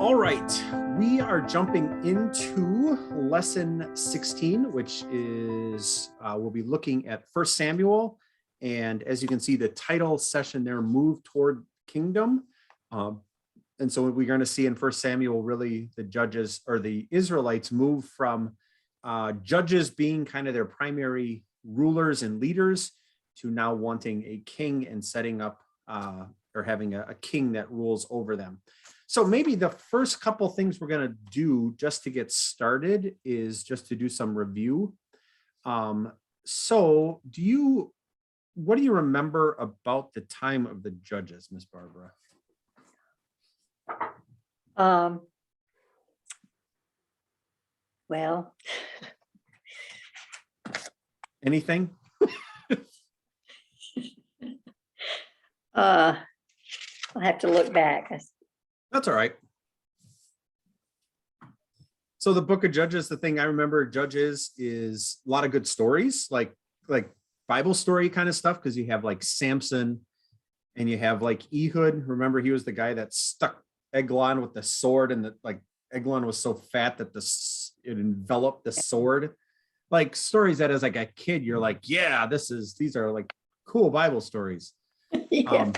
All right, we are jumping into lesson 16, which is we'll be looking at 1 Samuel. And as you can see, the title session there, Move Toward Kingdom. And so we're going to see in 1 Samuel, really the judges or the Israelites move from judges being kind of their primary rulers and leaders to now wanting a king and setting up or having a king that rules over them. So maybe the first couple things we're going to do just to get started is just to do some review. So what do you remember about the time of the judges, Miss Barbara? Well, Anything? I'll have to look back. That's all right. So the book of Judges, the thing I remember Judges is a lot of good stories, like Bible story kind of stuff, because you have like Samson and you have like Ehud. Remember, he was the guy that stuck Eglon with the sword, and like Eglon was so fat that it enveloped the sword. Like stories that as like a kid, you're like, yeah, these are like cool Bible stories. Yeah.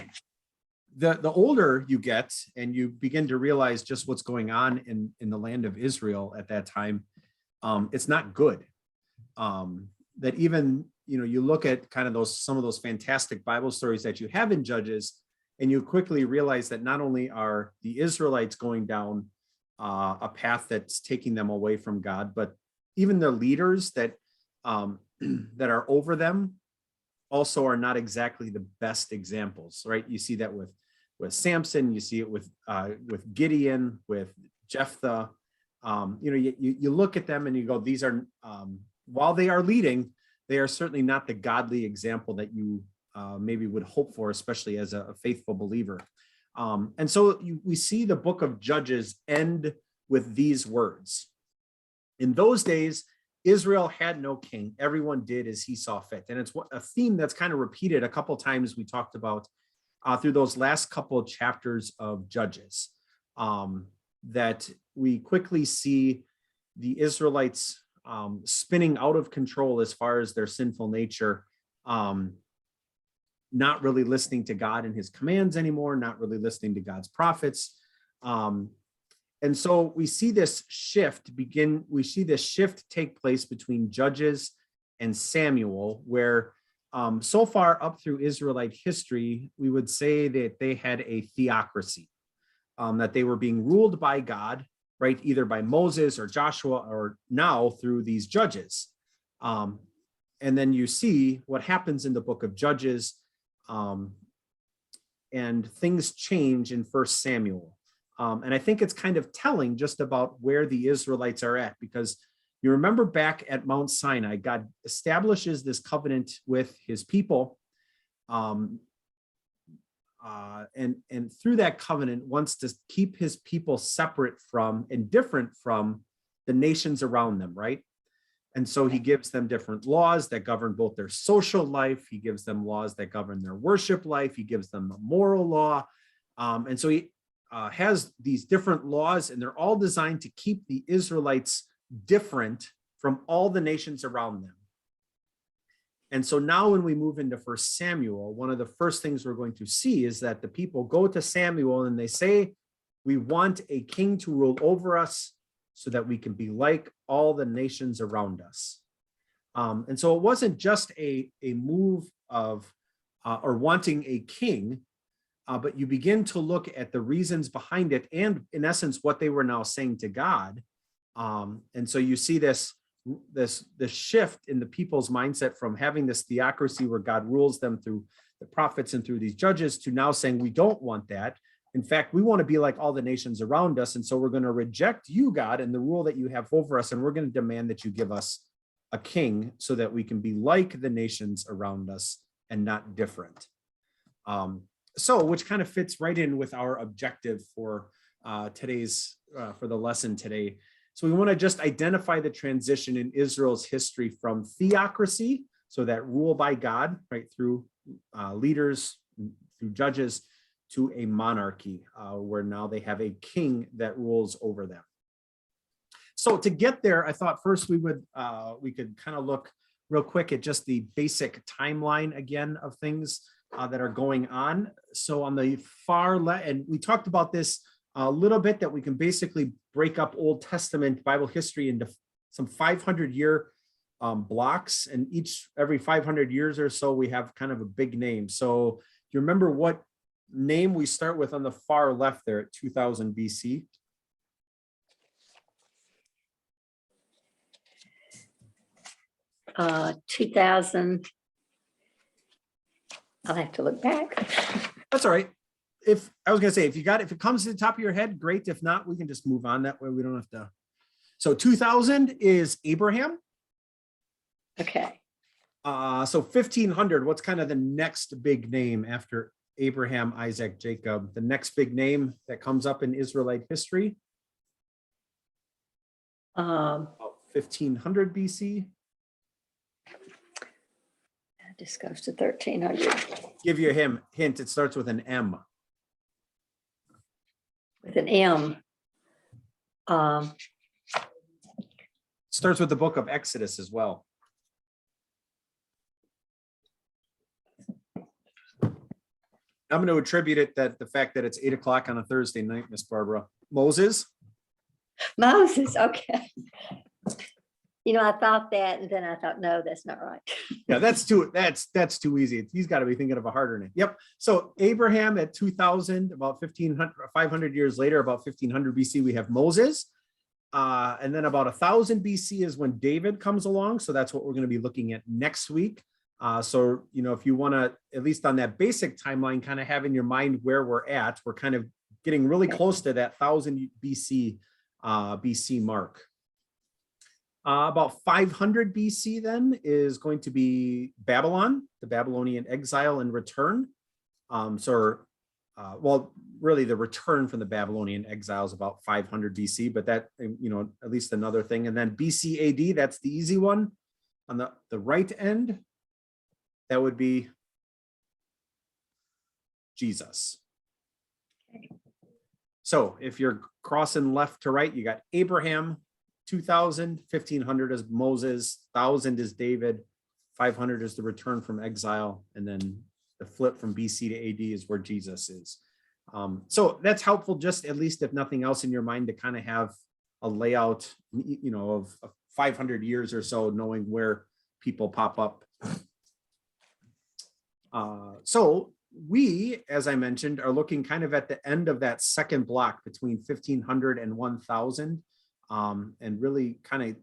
The older you get and you begin to realize just what's going on in the land of Israel at that time, it's not good. That even, you look at kind of some of those fantastic Bible stories that you have in Judges, and you quickly realize that not only are the Israelites going down a path that's taking them away from God, but even the leaders that that are over them also are not exactly the best examples, right? You see that with Samson, you see it with Gideon, with Jephthah. You look at them and you go, these are, while they are leading, they are certainly not the godly example that you maybe would hope for, especially as a faithful believer. And so we see the book of Judges end with these words. In those days, Israel had no king. Everyone did as he saw fit. And it's a theme that's kind of repeated a couple times we talked about through those last couple of chapters of Judges, that we quickly see the Israelites spinning out of control as far as their sinful nature, not really listening to God and his commands anymore, not really listening to God's prophets. And so we see this shift take place between Judges and Samuel, where so far up through Israelite history, we would say that they had a theocracy, that they were being ruled by God, right? Either by Moses or Joshua, or now through these judges. And then you see what happens in the book of Judges, and things change in 1 Samuel. And I think it's kind of telling just about where the Israelites are at, because you remember back at Mount Sinai, God establishes this covenant with his people. And through that covenant wants to keep his people separate from and different from the nations around them, right? And so he gives them different laws that govern both their social life. He gives them laws that govern their worship life. He gives them a moral law. And so he has these different laws, and they're all designed to keep the Israelites different from all the nations around them. And so now when we move into 1 Samuel, one of the first things we're going to see is that the people go to Samuel and they say, we want a king to rule over us so that we can be like all the nations around us. And so it wasn't just a move of or wanting a king, but you begin to look at the reasons behind it and, in essence, what they were now saying to God. And so you see this shift in the people's mindset from having this theocracy where God rules them through the prophets and through these judges to now saying, we don't want that. In fact, we want to be like all the nations around us. And so we're going to reject you, God, and the rule that you have over us. And we're going to demand that you give us a king so that we can be like the nations around us and not different. So which kind of fits right in with our objective for for the lesson today. So we want to just identify the transition in Israel's history from theocracy, so that rule by God, right, through leaders, through judges, to a monarchy, where now they have a king that rules over them. So to get there, I thought first we could kind of look real quick at just the basic timeline again of things that are going on. So on the far left, and we talked about this a little bit, that we can basically break up Old Testament Bible history into some 500-year blocks, and every 500 years or so we have kind of a big name. So you remember what name we start with on the far left there at 2000 BC? 2000. I'll have to look back. That's all right. If it comes to the top of your head, great. If not, we can just move on. That way we don't have to. So 2000 is Abraham. Okay. So 1500, what's kind of the next big name after Abraham, Isaac, Jacob? The next big name that comes up in Israelite history? 1500 BC. This goes to 1300. Give you a hint. It starts with an M. With an M. Starts with the book of Exodus as well. I'm going to attribute it that the fact that it's 8 o'clock on a Thursday night, Miss Barbara. Moses. Okay. I thought that, and then I thought, no, that's not right. Yeah, that's too easy. He's got to be thinking of a harder name. Yep. So Abraham at 2000, about 500 years later, about 1500 BC, we have Moses. And then about 1000 BC is when David comes along. So that's what we're going to be looking at next week. So, if you want to, at least on that basic timeline, kind of have in your mind where we're at, we're kind of getting really close to that 1000 BC mark. About 500 BC then is going to be Babylon, the Babylonian exile and return. Really the return from the Babylonian exile is about 500 BC, but that, at least another thing. And then BC AD, that's the easy one. On the right end, that would be Jesus. So if you're crossing left to right, you got Abraham, 2000, 1500 is Moses, 1000 is David, 500 is the return from exile, and then the flip from BC to AD is where Jesus is. So that's helpful, just at least if nothing else in your mind, to kind of have a layout, of 500 years or so, knowing where people pop up. So we, as I mentioned, are looking kind of at the end of that second block between 1500 and 1000. And really kind of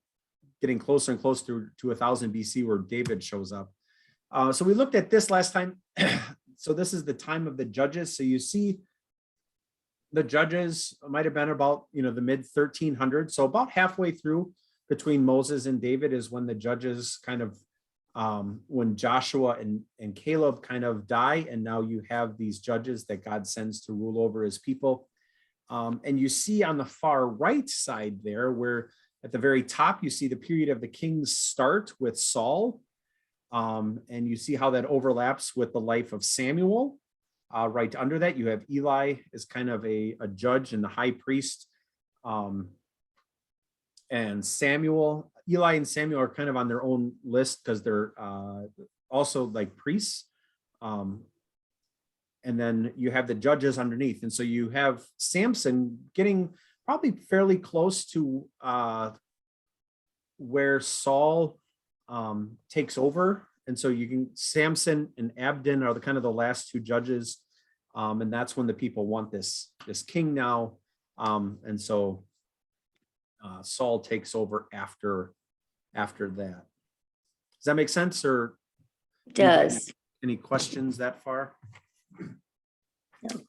getting closer and closer to 1000 BC, where David shows up. So we looked at this last time. So this is the time of the judges. So you see the judges might have been about, the mid 1300s. So about halfway through between Moses and David is when the judges kind of, when Joshua and Caleb kind of die. And now you have these judges that God sends to rule over his people. And you see on the far right side there, where at the very top, you see the period of the kings start with Saul. And you see how that overlaps with the life of Samuel. Right under that, you have Eli as kind of a judge and the high priest. And Eli and Samuel are kind of on their own list because they're also like priests. And then you have the judges underneath. And so you have Samson getting probably fairly close to where Saul takes over. And so Samson and Abdon are the kind of the last two judges. And that's when the people want this king now. And so Saul takes over after that. Does that make sense? Or Does. Any questions that far? No.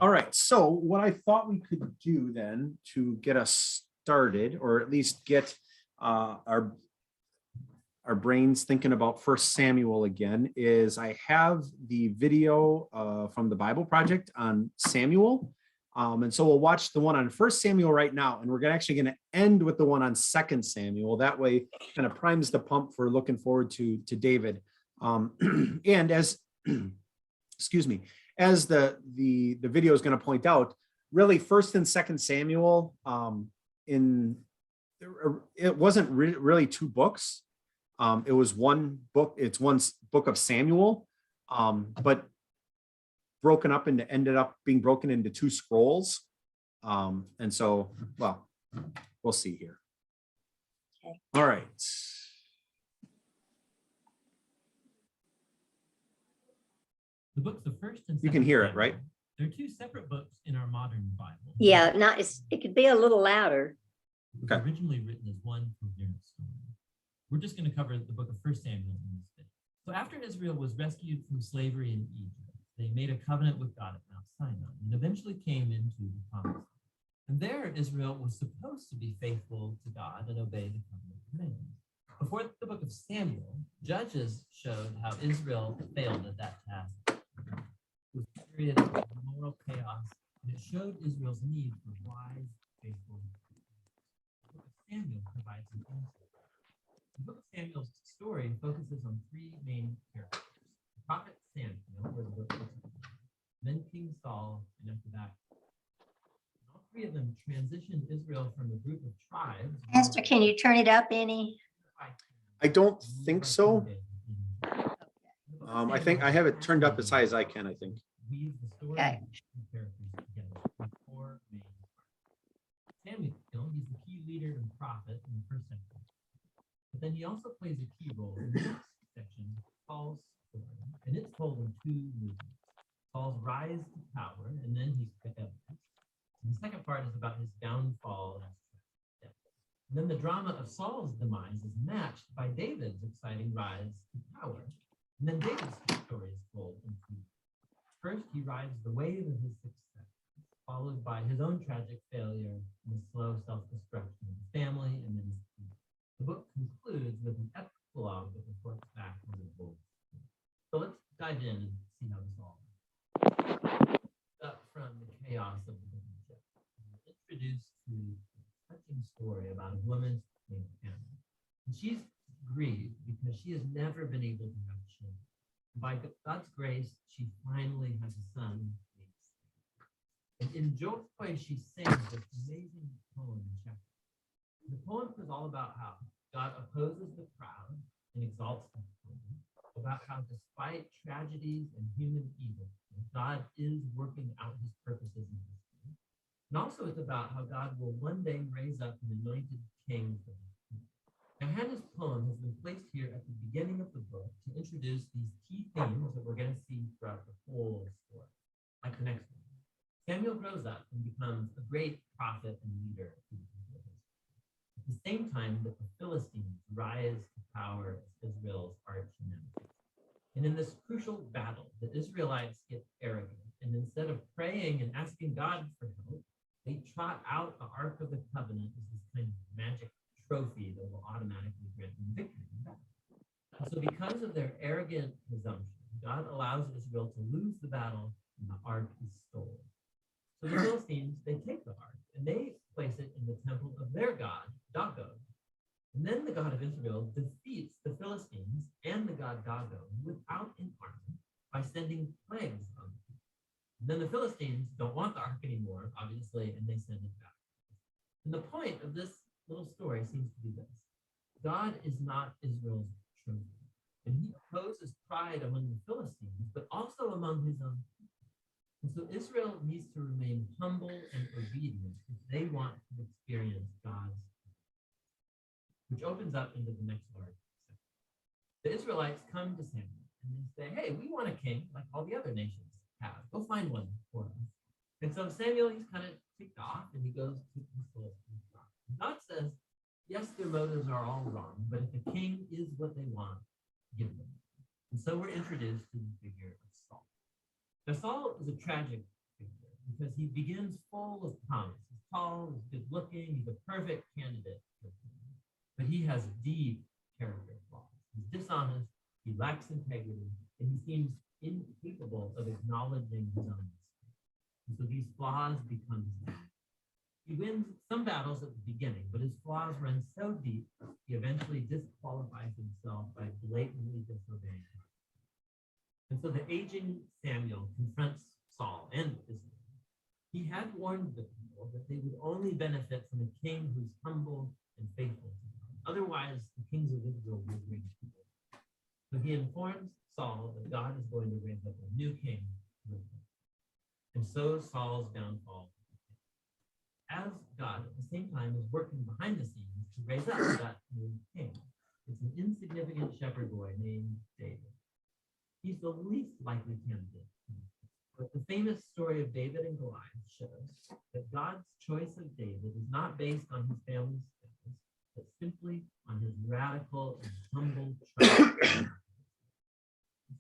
All right, so what I thought we could do then to get us started, or at least get our brains thinking about 1 Samuel again, is I have the video from the Bible Project on Samuel. And so we'll watch the one on 1 Samuel right now, and we're actually going to end with the one on 2 Samuel. That way kind of primes the pump for looking forward to David. And as excuse me, as the video is going to point out, really 1st and 2nd Samuel, it wasn't really 2 books. It was 1 book. It's one book of Samuel, but ended up being broken into 2 scrolls. And so, well, we'll see here. Okay. All right. The books of 1st and 2nd You can hear it, Samuel, right? They're 2 separate books in our modern Bible. Yeah, it could be a little louder. It was originally written as one coherent story. We're just going to cover the book of 1st Samuel in this video. So after Israel was rescued from slavery in Egypt, they made a covenant with God at Mount Sinai and eventually came into the promised land. And there, Israel was supposed to be faithful to God and obey the covenant commands. Before the book of Samuel, Judges showed how Israel failed at that task. It was a period of moral chaos, and it showed Israel's need for wise, faithful leaders. The book of Samuel provides an answer. The book of Samuel's story focuses on 3 main characters. The prophet Samuel, where the book is, then King Saul, and after that, all 3 of them transitioned Israel from a group of tribes. Pastor, can you turn it up any? I don't think so. I think I have it turned up as high as I can, I think. Okay. Samuel, he's the key leader and prophet in the 1st century. But then he also plays a key role in the next section, Saul's story. And it's told in 2 movements. Saul's rise to power, and then he's picked up. And the second part is about his downfall and death. And then the drama of Saul's demise is matched by David's exciting rise to power. And then David's story is told in 2. First, he rides the wave of his success, followed by his own tragic failure and the slow self-destruction of his family and then his people. The book concludes with an epilogue that reports back on the book. So let's dive in and see how this all works. Up from the chaos of the book of Judges, we're introduced to a touching story about a woman named Hannah. And she's grieved because she has never been able to have children. By God's grace, she finally has a son. And in joy, she sings this amazing poem in chapter. The poem is all about how God opposes the proud and exalts the humble, about how despite tragedies and human evil, God is working out his purposes in history. And also it's about how God will one day raise up an anointed king for his people. Now, Hannah's poem has been placed here at the beginning of the book to introduce these key themes that we're going to see throughout the whole story. Like the next one. Samuel grows up and becomes a great prophet and leader of Israel. At the same time that the Philistines rise to power as Israel's arch nemesis. And in this crucial battle, the Israelites get arrogant, and instead of praying and asking God for help, they trot out the Ark of the Covenant as this kind of magic trophy that will automatically grant them victory in battle. And so because of their arrogant presumption, God allows Israel to lose the battle and the Ark is stolen. So the Philistines, they take the Ark and they place it in the temple of their god, Dagon. And then the God of Israel defeats the Philistines and the god Dagon without an army by sending plagues on them. And then the Philistines don't want the Ark anymore, obviously, and they send it back. And the point of this little story seems to be this. God is not Israel's trophy. And he opposes pride among the Philistines, but also among his own people. And so Israel needs to remain humble and obedient if they want to experience God's, which opens up into the next large section. The Israelites come to Samuel and they say, hey, we want a king like all the other nations have. Go find one for us. And so Samuel, he's kind of ticked off and he goes to the Philistines. God says, yes, their motives are all wrong, but if a king is what they want, give them. And so we're introduced to the figure of Saul. Now, Saul is a tragic figure because he begins full of promise. He's tall, he's good looking, he's a perfect candidate for king. But he has deep character flaws. He's dishonest, he lacks integrity, and he seems incapable of acknowledging his own mistakes. And so these flaws become his own. He wins some battles at the beginning, but his flaws run so deep, he eventually disqualifies himself by blatantly disobeying God. And so the aging Samuel confronts Saul and Israel. He had warned the people that they would only benefit from a king who's humble and faithful to God. Otherwise, the kings of Israel would reign people. So he informs Saul that God is going to raise up a new king with him. And so Saul's downfall. As God at the same time is working behind the scenes to raise up that new king. It's an insignificant shepherd boy named David. He's the least likely candidate. But the famous story of David and Goliath shows that God's choice of David is not based on his family's status, but simply on his radical and humble trust. And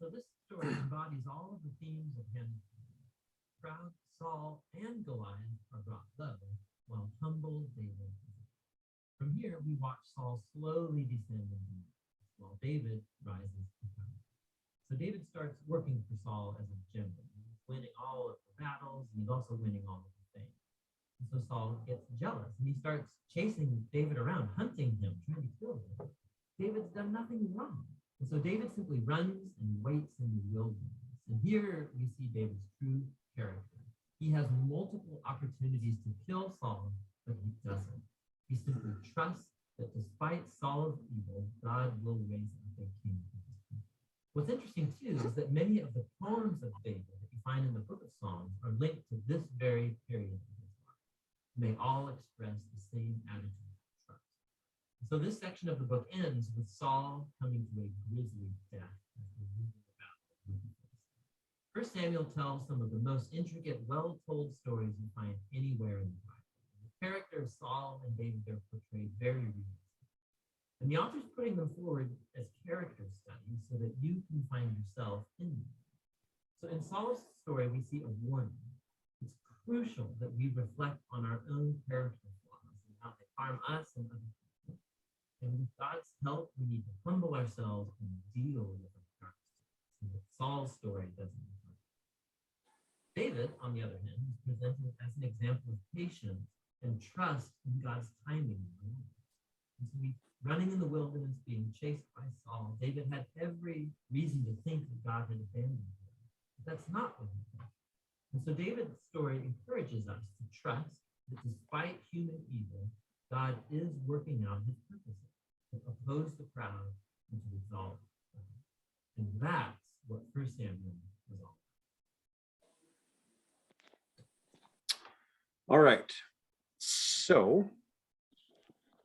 so this story embodies all of the themes of him. Proud Saul and Goliath are brought low, while humble David. From here, we watch Saul slowly descend in the while David rises to power. So David starts working for Saul as a general. He's winning all of the battles, and he's also winning all of the fame. And so Saul gets jealous, and he starts chasing David around, hunting him, trying to kill him. David's done nothing wrong. And so David simply runs and waits in the wilderness. And here we see David's true character. He has multiple opportunities to kill Saul, but he doesn't. He simply trusts that despite Saul's evil, God will raise up a king. What's interesting too is that many of the poems of David that you find in the book of Psalms are linked to this very period of his life. They all express the same attitude of trust. So this section of the book ends with Saul coming to a grisly death. First Samuel tells some of the most intricate, well-told stories you find anywhere in the Bible. The character of Saul and David are portrayed very realistically. And the author's putting them forward as character studies so that you can find yourself in them. So in Saul's story, we see a warning. It's crucial that we reflect on our own character flaws and how they harm us and other people. And with God's help, we need to humble ourselves and deal with our darkness so that Saul's story doesn't happen. David, on the other hand, is presented as an example of patience and trust in God's timing. And so he's running in the wilderness, being chased by Saul. David had every reason to think that God had abandoned him. But that's not what happened. And so David's story encourages us to trust that despite human evil, God is working out his purposes to oppose the proud and to exalt the proud. And that's what 1 Samuel was all about. All right. So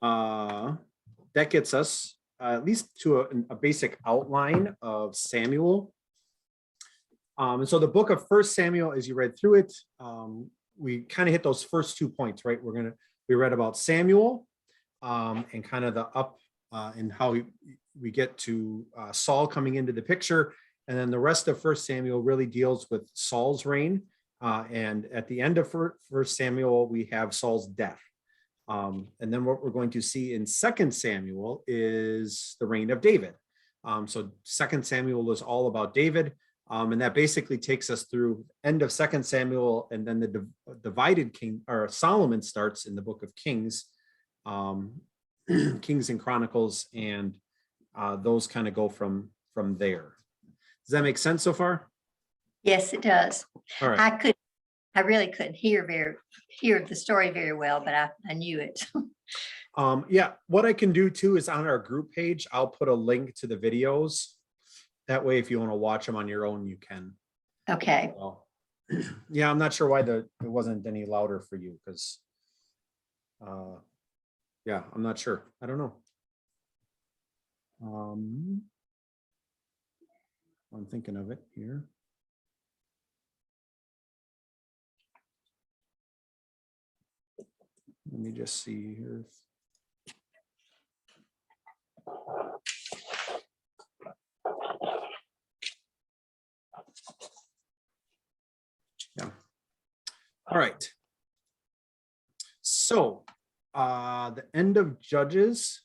that gets us at least to a basic outline of Samuel. And so the book of 1 Samuel, as you read through it, we kind of hit those first 2 points, right? We read about Samuel and kind of the up and how we get to Saul coming into the picture. And then the rest of 1 Samuel really deals with Saul's reign. And at the end of 1 Samuel, we have Saul's death. And then what we're going to see in 2 Samuel is the reign of David. So 2 Samuel is all about David. And that basically takes us through end of 2 Samuel, and then the divided king, or Solomon, starts in the book of Kings, Kings and Chronicles, and those kind of go from there. Does that make sense so far? Yes, it does. All right. I really couldn't hear the story very well, but I knew it. Yeah, what I can do too is on our group page, I'll put a link to the videos. That way, if you want to watch them on your own, you can. Okay. Well, yeah, I'm not sure why it wasn't any louder for you, because yeah, I'm not sure. I don't know. I'm thinking of it here. Let me just see here. Yeah. All right. So the end of Judges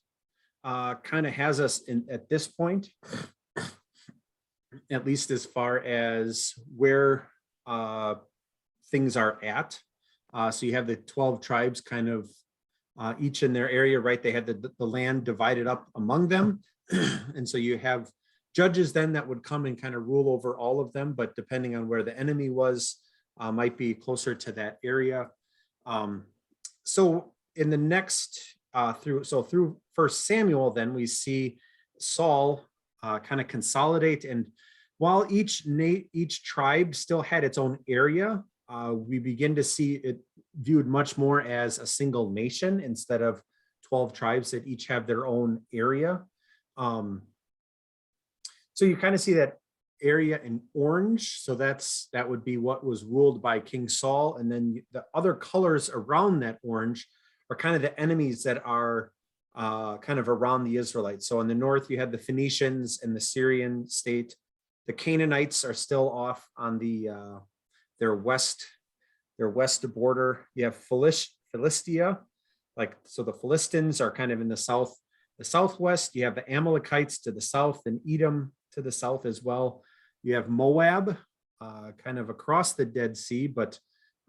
kind of has us at this point, at least as far as where things are at. So you have the 12 tribes kind of each in their area, right? They had the land divided up among them. And so you have judges then that would come and kind of rule over all of them, but depending on where the enemy was, might be closer to that area. So in the next, through First Samuel, then we see Saul kind of consolidate. And while each tribe still had its own area, we begin to see it viewed much more as a single nation instead of 12 tribes that each have their own area. So you kind of see that area in orange. So that would be what was ruled by King Saul. And then the other colors around that orange are kind of the enemies that are kind of around the Israelites. So in the north, you had the Phoenicians and the Syrian state. The Canaanites are still off on their west border. You have Philistia, so the Philistines are kind of in the southwest. You have the Amalekites to the south and Edom to the south as well. You have Moab kind of across the Dead Sea, but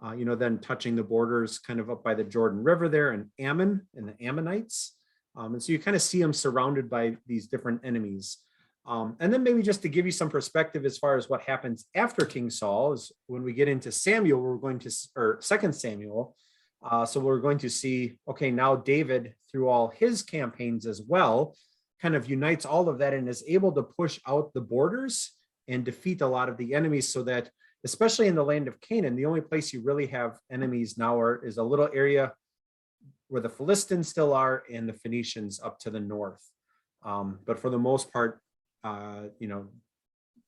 then touching the borders kind of up by the Jordan River there, and Ammon and the Ammonites. And so you kind of see them surrounded by these different enemies. And then maybe just to give you some perspective as far as what happens after King Saul is when we get into Samuel, or 2 Samuel. So we're going to see, okay, now David, through all his campaigns as well, kind of unites all of that and is able to push out the borders and defeat a lot of the enemies, so that, especially in the land of Canaan, the only place you really have enemies now is a little area where the Philistines still are and the Phoenicians up to the north. But for the most part,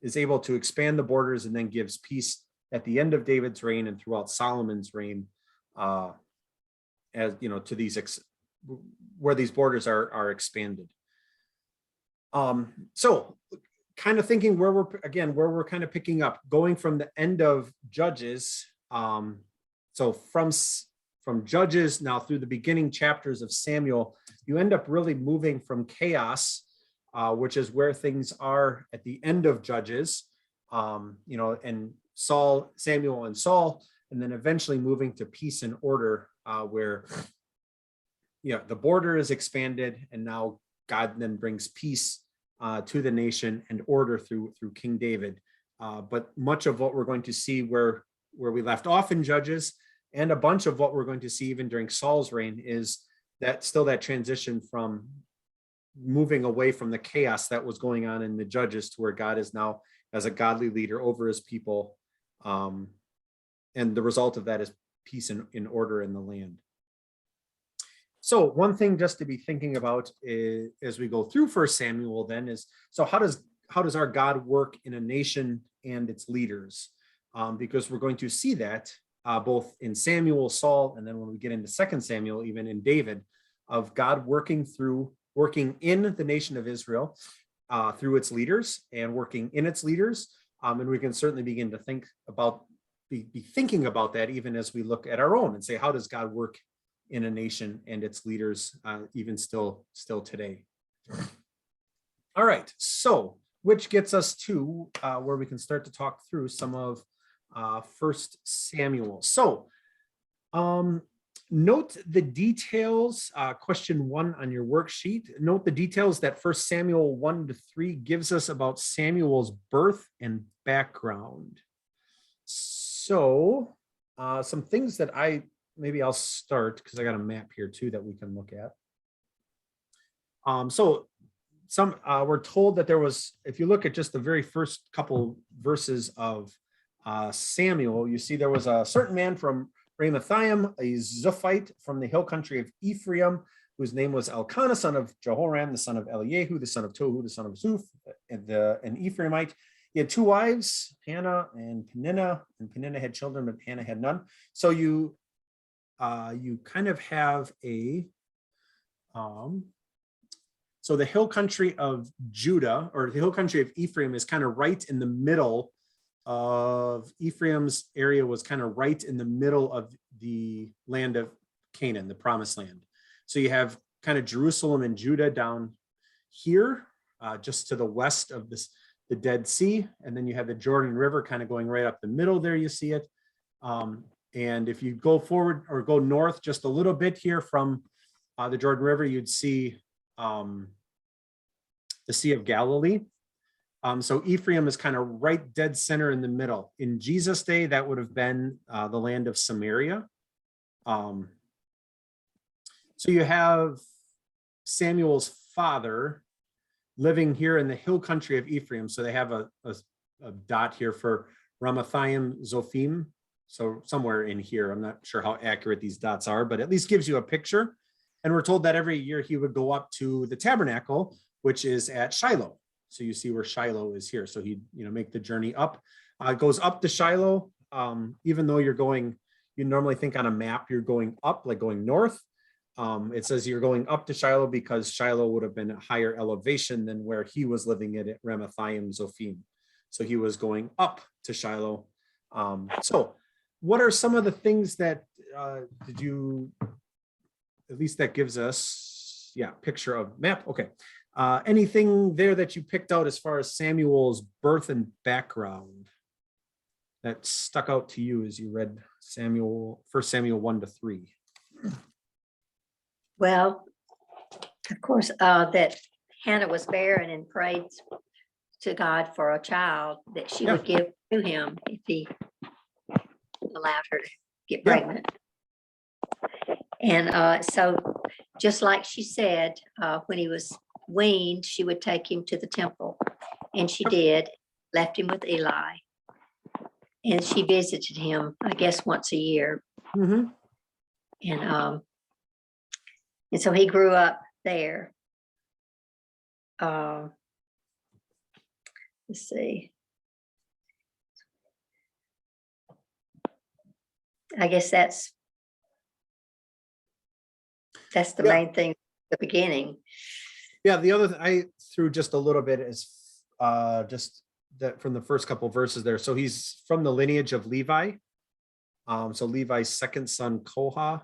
is able to expand the borders and then gives peace at the end of David's reign and throughout Solomon's reign, to these where these borders are expanded. So kind of thinking where we're kind of picking up, going from the end of Judges. So from Judges now through the beginning chapters of Samuel, you end up really moving from chaos, which is where things are at the end of Judges, and Samuel and Saul, and then eventually moving to peace and order, where the border is expanded, and now God then brings peace to the nation and order through King David. But much of what we're going to see where we left off in Judges, and a bunch of what we're going to see even during Saul's reign, is that transition from moving away from the chaos that was going on in the Judges to where God is now as a godly leader over his people. And the result of that is peace and in order in the land. So one thing just to be thinking about as we go through 1 Samuel then is, so how does our God work in a nation and its leaders? Because we're going to see that both in Samuel, Saul, and then when we get into 2 Samuel, even in David, of God working in the nation of Israel through its leaders and working in its leaders. And we can certainly begin to be thinking about that even as we look at our own and say, how does God work in a nation and its leaders even still today? All right, so which gets us to where we can start to talk through some of 1 Samuel. So note the details, question 1 on your worksheet. Note the details that 1 Samuel 1-3 gives us about Samuel's birth and background. So some things that I'll start, because I got a map here too that we can look at. So we're told that there was, if you look at just the very first couple verses of Samuel, you see there was a certain man from Ramathaim, a Zuphite from the hill country of Ephraim, whose name was Elkanah, son of Jehoram, the son of Eliahu, the son of Tohu, the son of Zuph, an Ephraimite. He had 2 wives, Hannah and Peninnah had children, but Hannah had none. So you kind of have so the hill country of Judah, or the hill country of Ephraim, is kind of right in the middle of Ephraim's area, was kind of right in the middle of the land of Canaan, the promised land. So you have kind of Jerusalem and Judah down here, just to the west of the Dead Sea. And then you have the Jordan River kind of going right up the middle there, you see it. And if you go forward or go north just a little bit here from the Jordan River, you'd see the Sea of Galilee. So Ephraim is kind of right dead center in the middle. In Jesus' day, that would have been the land of Samaria. So you have Samuel's father living here in the hill country of Ephraim. So they have a dot here for Ramathaim Zophim. So somewhere in here, I'm not sure how accurate these dots are, but at least gives you a picture. And we're told that every year he would go up to the tabernacle, which is at Shiloh. So you see where Shiloh is here. So he'd, make the journey up. It goes up to Shiloh. Even though you normally think on a map, you're going up, like going north. It says you're going up to Shiloh because Shiloh would have been a higher elevation than where he was living at Ramathaim Zophim. So he was going up to Shiloh. So what are some of the things that at least that gives us, picture of map. Okay. Anything there that you picked out as far as Samuel's birth and background that stuck out to you as you read 1 Samuel 1-3? Well, of course, that Hannah was barren and prayed to God for a child that she would give to him if he allowed her to get pregnant. And so just like she said, when he was weaned, she would take him to the temple. And she did, left him with Eli. And she visited him, I guess, once a year. Mm-hmm. And so he grew up there. Let's see. I guess that's the main thing at the beginning. Yeah, the other thing I threw just a little bit is just that from the first couple of verses there. So he's from the lineage of Levi. So Levi's second son, Koha.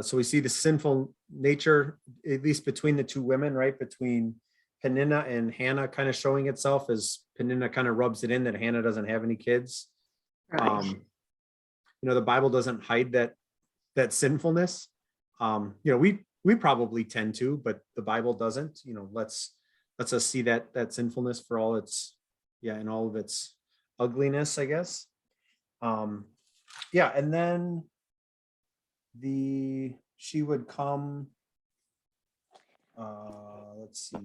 So we see the sinful nature, at least between the two women, right? Between Peninnah and Hannah kind of showing itself as Peninnah kind of rubs it in that Hannah doesn't have any kids. Right. The Bible doesn't hide that sinfulness. We probably tend to, but the Bible doesn't. Let's us see that sinfulness for all its, in all of its ugliness, I guess. And then she would come. Let's see,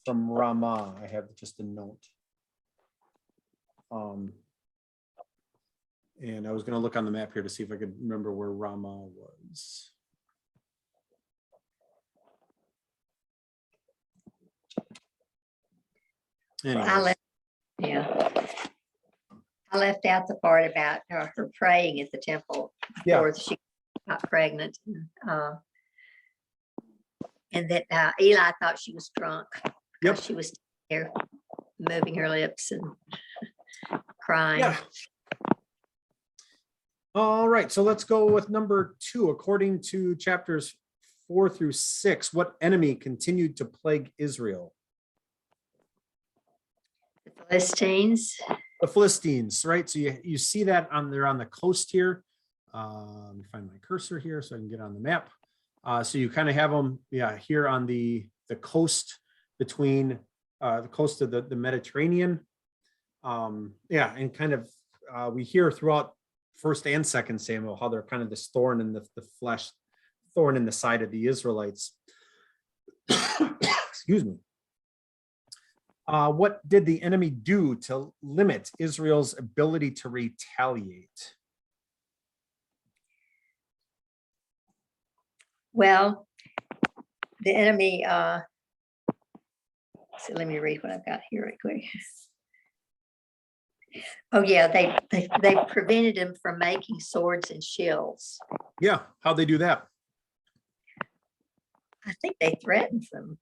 from Ramah. I have just a note. And I was going to look on the map here to see if I could remember where Ramah was. Well, I left out the part about her praying at the temple before she got pregnant. And that Eli thought she was drunk. Yep. She was there moving her lips and crying. Yeah. All right, so let's go with number 2. According to chapters 4-6, what enemy continued to plague Israel? The Philistines. The Philistines, right? So you see that they're on the coast here. Let me find my cursor here so I can get on the map. So you kind of have them, here on the coast between the coast of the Mediterranean. And kind of we hear throughout 1st and 2nd Samuel how they're kind of this thorn in the flesh, thorn in the side of the Israelites. Excuse me. What did the enemy do to limit Israel's ability to retaliate? Well, the enemy, so let me read what I've got here right quick. Oh yeah, they prevented him from making swords and shields. Yeah, how'd they do that? I think they threatened them.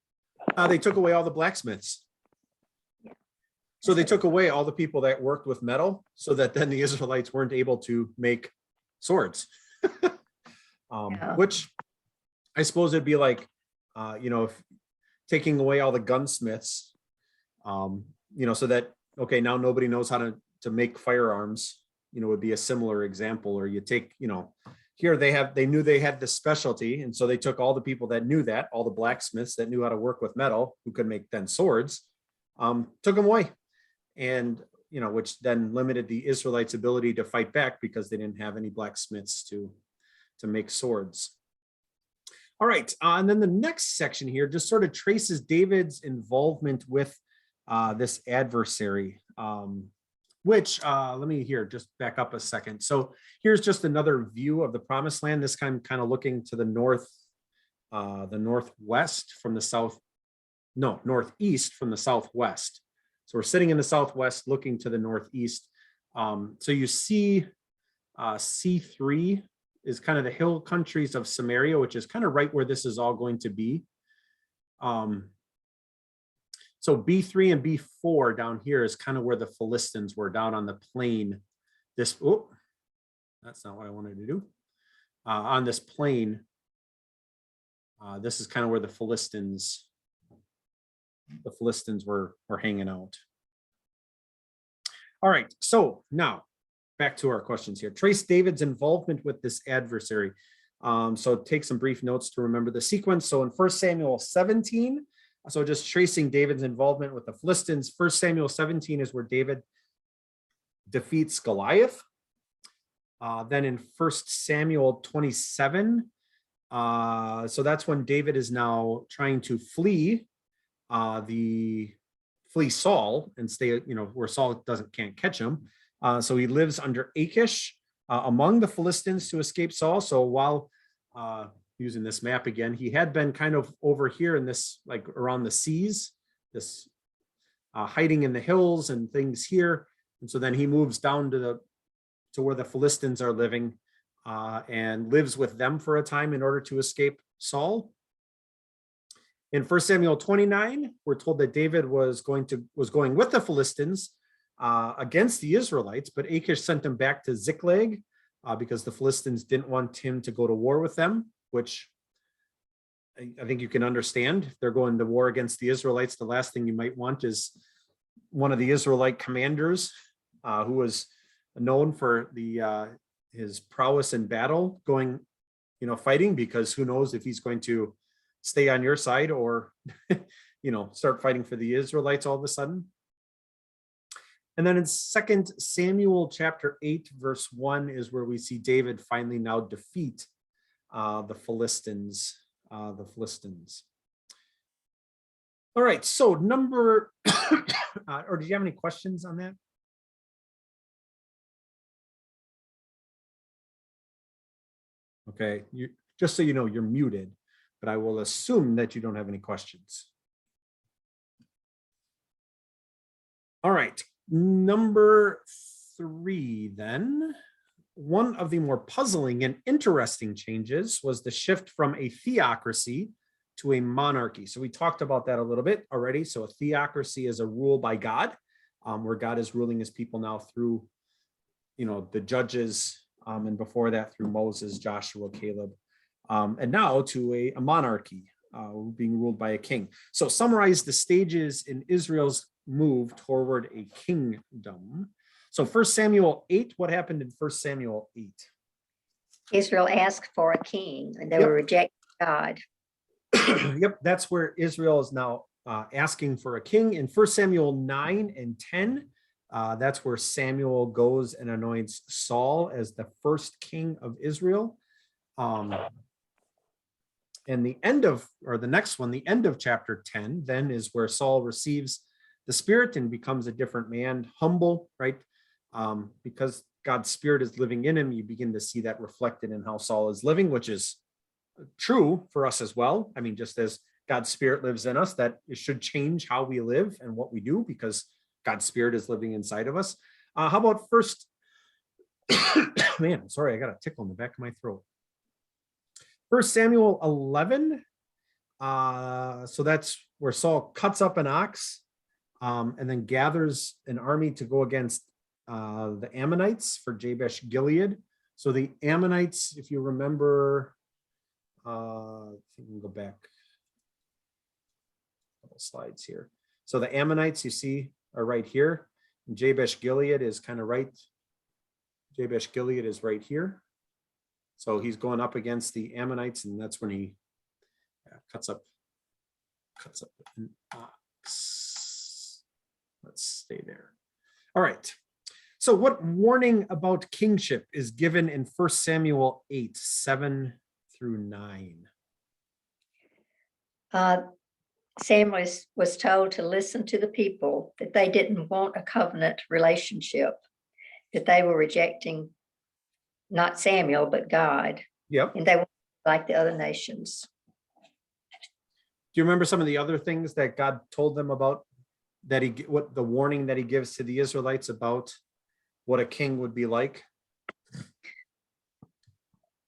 They took away all the blacksmiths. Yeah. So they took away all the people that worked with metal so that then the Israelites weren't able to make swords. Which I suppose it'd be like, if taking away all the gunsmiths, so that, okay, now nobody knows how to make firearms, would be a similar example. Or you take, here they knew they had this specialty. And so they took all the people that knew that, all the blacksmiths that knew how to work with metal, who could make then swords, took them away. And, which then limited the Israelites' ability to fight back because they didn't have any blacksmiths to make swords. All right. And then the next section here just sort of traces David's involvement with this adversary, which let me just back up a second. So here's just another view of the promised land. This time kind of looking to the northwest from the northeast from the southwest. So we're sitting in the southwest looking to the northeast. So you see C3 is kind of the hill countries of Samaria, which is kind of right where this is all going to be. So B3 and B4 down here is kind of where the Philistines were, down on the plain. That's not what I wanted to do. On this plain, this is kind of where the Philistines were hanging out. All right, so now back to our questions here. Trace David's involvement with this adversary. So take some brief notes to remember the sequence. So in 1 Samuel 17, so just tracing David's involvement with the Philistines, 1 Samuel 17 is where David defeats Goliath. Then in 1 Samuel 27, so that's when David is now trying to flee Saul and stay, where Saul can't catch him. So he lives under Achish among the Philistines to escape Saul. So while using this map again, he had been kind of over here in this, like around the seas, this hiding in the hills and things here. And so then he moves down to where the Philistines are living and lives with them for a time in order to escape Saul. In 1 Samuel 29, we're told that David was going with the Philistines against the Israelites, but Achish sent him back to Ziklag because the Philistines didn't want him to go to war with them, which I think you can understand. If they're going to war against the Israelites, the last thing you might want is one of the Israelite commanders who was known for his prowess in battle going, fighting, because who knows if he's going to stay on your side or, start fighting for the Israelites all of a sudden. And then in 2 Samuel chapter 8, verse 1 is where we see David finally now defeat the Philistines. All right, so or do you have any questions on that? Okay, just so you know, you're muted, but I will assume that you don't have any questions. All right, number 3 then. One of the more puzzling and interesting changes was the shift from a theocracy to a monarchy. So we talked about that a little bit already. So a theocracy is a rule by God, where God is ruling his people now through, the judges, and before that through Moses, Joshua, Caleb, and now to a monarchy, being ruled by a king. So summarize the stages in Israel's move toward a kingdom. So 1 Samuel 8, what happened in 1 Samuel 8? Israel asked for a king and they were rejecting God. Yep, that's where Israel is now asking for a king. In 1 Samuel 9 and 10, that's where Samuel goes and anoints Saul as the first king of Israel. And the end of chapter 10, then is where Saul receives the Spirit and becomes a different man, humble, right? Because God's Spirit is living in him, you begin to see that reflected in how Saul is living, which is true for us as well. I mean, just as God's Spirit lives in us, that it should change how we live and what we do because God's Spirit is living inside of us. How about first? Man, sorry, I got a tickle in the back of my throat. 1 Samuel 11. So that's where Saul cuts up an ox and then gathers an army to go against the Ammonites for Jabesh Gilead. So the Ammonites, if you remember, I think we can go back a couple slides here. So the Ammonites, you see, are right here. And Jabesh Gilead is kind of right. Jabesh Gilead is right here. So he's going up against the Ammonites, and that's when he cuts up an ox. Let's stay there. All right. So what warning about kingship is given in 1 Samuel 8, 7 through 9? Samuel was told to listen to the people, that they didn't want a covenant relationship, that they were rejecting not Samuel, but God, Yep. and they were like the other nations. Do you remember some of the other things that God told them about, that what the warning that he gives to the Israelites about what a king would be like?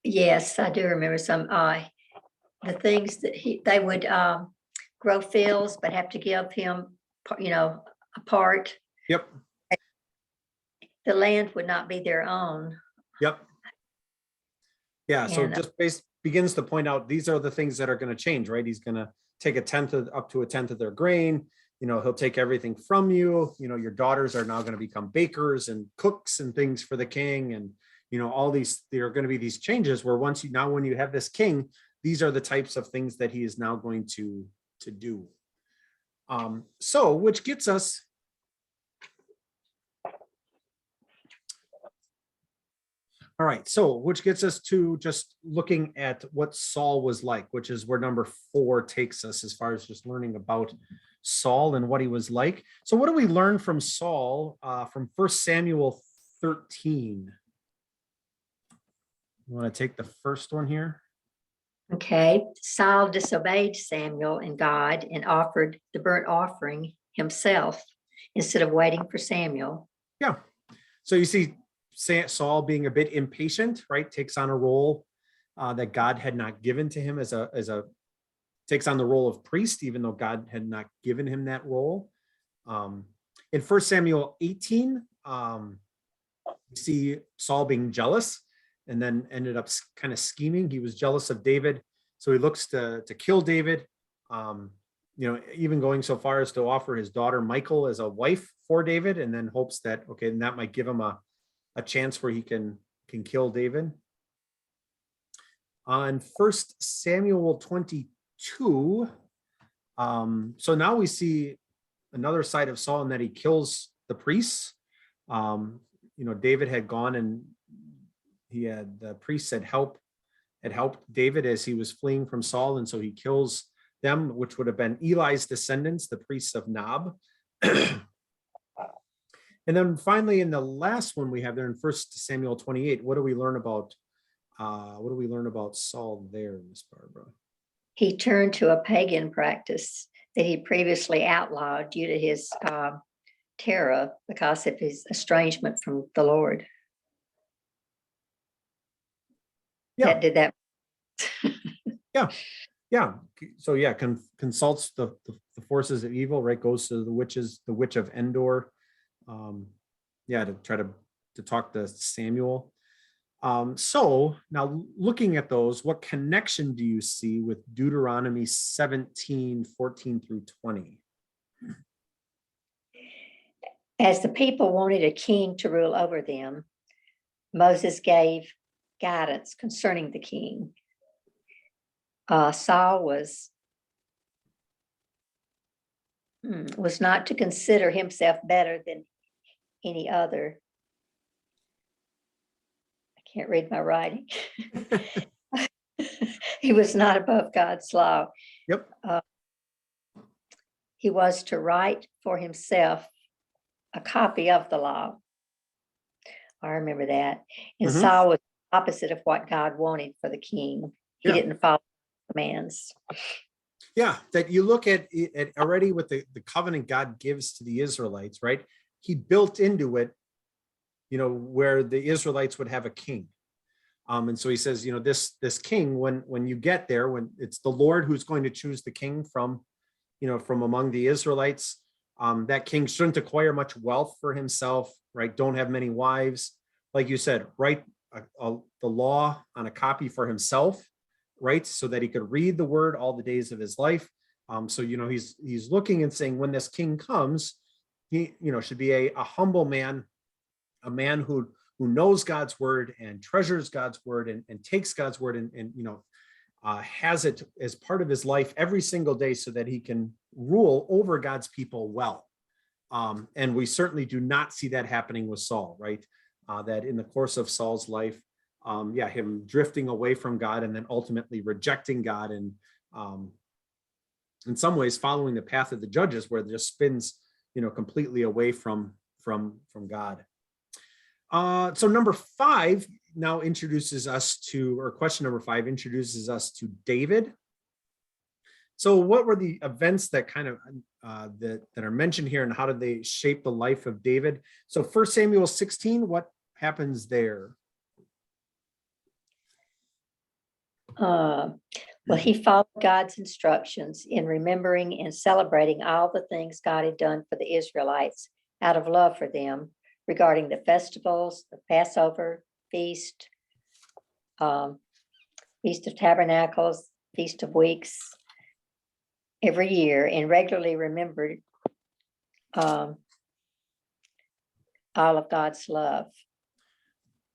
Yes, I do remember some, the things that they would grow fields, but have to give him, a part. Yep. The land would not be their own. Yep. Yeah. So And, just begins to point out, these are the things that are going to change, right? He's going to take up to a tenth of their grain. He'll take everything from you. Your daughters are now going to become bakers and cooks and things for the king. And, all these, there are going to be these changes where when you have this king, these are the types of things that he is now going to do. So, which gets us all right. So, which gets us to just looking at what Saul was like, which is where number 4 takes us, as far as just learning about Saul and what he was like. So, what do we learn from Saul from 1 Samuel 13? You want to take the first one here? okay, Saul disobeyed Samuel and God and offered the burnt offering himself instead of waiting for Samuel. Yeah. So you see Saul being a bit impatient, right? Takes on a role that God had not given to him takes on the role of priest, even though God had not given him that role. In 1 Samuel 18, you see Saul being jealous, and then ended up kind of scheming. He was jealous of David, so he looks to kill David. Even going so far as to offer his daughter Michal as a wife for David, and then hopes that and that might give him a chance where he can kill David. On 1 Samuel 22, so now we see another side of Saul in that he kills the priests. David had gone, and the priests had helped David as he was fleeing from Saul, and so he kills them, which would have been Eli's descendants, the priests of Nob. And then finally, in the last one we have there in 1 Samuel 28, what do we learn about Saul there, Miss Barbara? He turned to a pagan practice that he previously outlawed due to his terror because of his estrangement from the Lord. Yeah. That did that. Yeah. So consults the forces of evil, right? Goes to the witch of Endor, to try to talk to Samuel. So now looking at those, what connection do you see with Deuteronomy 17, 14 through 20? As the people wanted a king to rule over them, Moses gave guidance concerning the king. Saul was not to consider himself better than any other. I can't read my writing. He was not above God's law. Yep. He was to write for himself a copy of the law. I remember that. And Saul was opposite of what God wanted for the king. He didn't follow commands. Yeah, that you look at it already with the covenant God gives to the Israelites, right? He built into it, where the Israelites would have a king. And so he says, this king, when you get there, when it's the Lord who's going to choose the king from among the Israelites, that king shouldn't acquire much wealth for himself, right? Don't have many wives. Like you said, write the law on a copy for himself, right? So that he could read the word all the days of his life. So, he's looking and saying, when this king comes, he, should be a humble man, a man who who knows God's word and treasures God's word and takes God's word and has it as part of his life every single day so that he can rule over God's people well. And we certainly do not see that happening with Saul, right? That in the course of Saul's life, him drifting away from God and then ultimately rejecting God and in some ways following the path of the judges where it just spins, completely away from God. So number 5 now introduces us to, or question number 5 introduces us to David. So what were the events that kind of that are mentioned here and how did they shape the life of David? So 1 Samuel 16, what happens there? Well, he followed God's instructions in remembering and celebrating all the things God had done for the Israelites out of love for them regarding the festivals, the Passover feast, Feast of Tabernacles, Feast of Weeks, every year, and regularly remembered all of God's love.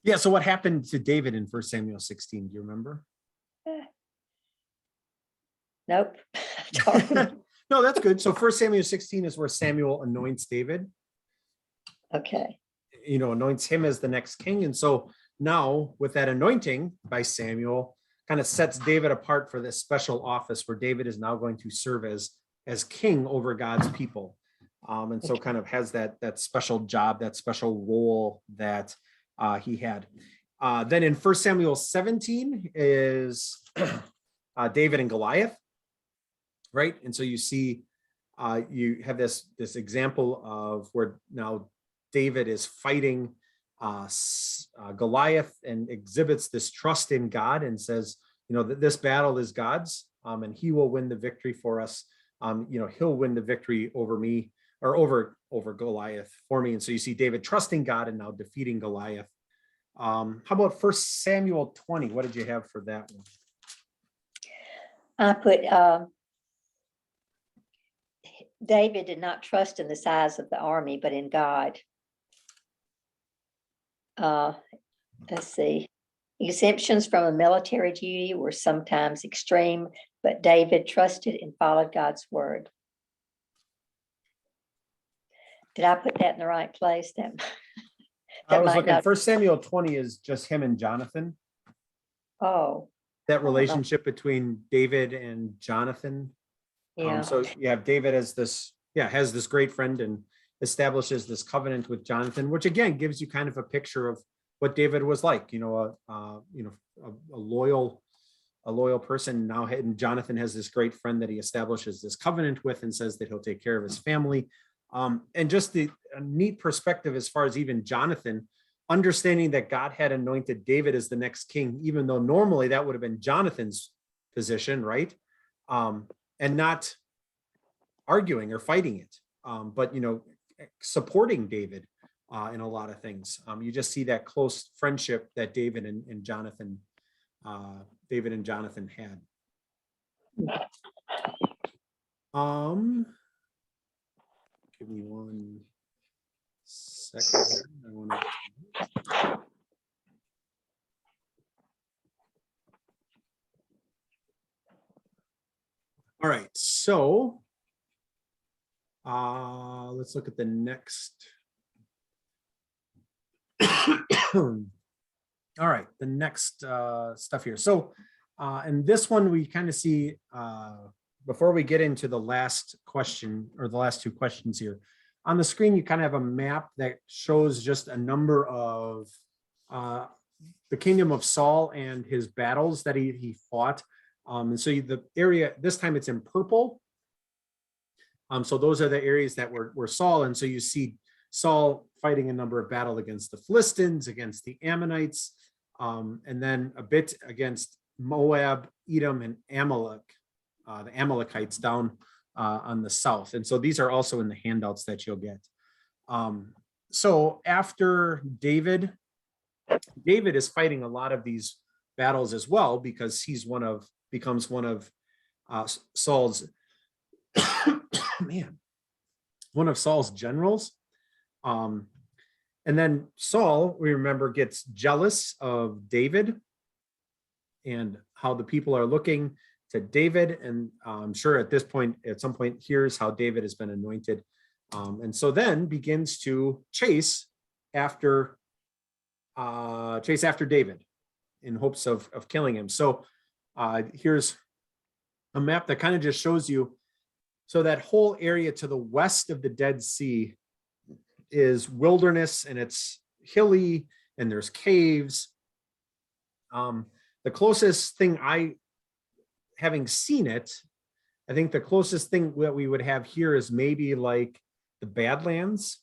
Yeah, so what happened to David in 1 Samuel 16? Do you remember? Nope. Don't remember. No, that's good. So 1 Samuel 16 is where Samuel anoints David. Okay. Anoints him as the next king. And so now with that anointing by Samuel, kind of sets David apart for this special office where David is now going to serve as king over God's people. And so kind of has that special job, that special role that he had. Then in 1 Samuel 17 is David and Goliath, right? And so you see, you have this example of where now David is fighting Goliath and exhibits this trust in God and says, that this battle is God's, and he will win the victory for us. He'll win the victory over me or over Goliath for me. And so you see David trusting God and now defeating Goliath. How about 1 Samuel 20? What did you have for that one? I put David did not trust in the size of the army, but in God. Let's see. Exemptions from a military duty were sometimes extreme, but David trusted and followed God's word. Did I put that in the right place? I was looking, 1 Samuel 20 is just him and Jonathan. Oh. That relationship between David and Jonathan. Yeah. So you have David as has this great friend and establishes this covenant with Jonathan, which again gives you kind of a picture of what David was like, a loyal person. Now, and Jonathan has this great friend that he establishes this covenant with and says that he'll take care of his family. And just a neat perspective as far as even Jonathan understanding that God had anointed David as the next king, even though normally that would have been Jonathan's position, right? And not arguing or fighting it, but supporting David in a lot of things. You just see that close friendship that David and Jonathan had. Give me 1 second. All right, so let's look at the next. All right, the next stuff here. So in this one, we kind of see, before we get into the last question or the last 2 questions here, on the screen, you kind of have a map that shows just a number of the Kingdom of Saul and his battles that he fought. And so the area, this time it's in purple. So those are the areas that were Saul. And so you see Saul fighting a number of battles against the Philistines, against the Ammonites, and then a bit against Moab, Edom, and Amalek, the Amalekites down on the south. And so these are also in the handouts that you'll get. So after David is fighting a lot of these battles as well, because he's becomes one of Saul's one of Saul's generals. And And then Saul, we remember, gets jealous of David and how the people are looking to David. And I'm sure at this point, at some point, here's how David has been anointed. And so then begins to chase after David in hopes of killing him. So here's a map that kind of just shows you. So that whole area to the west of the Dead Sea is wilderness, and it's hilly, and there's caves. The closest thing having seen it, I think the closest thing that we would have here is maybe like the Badlands,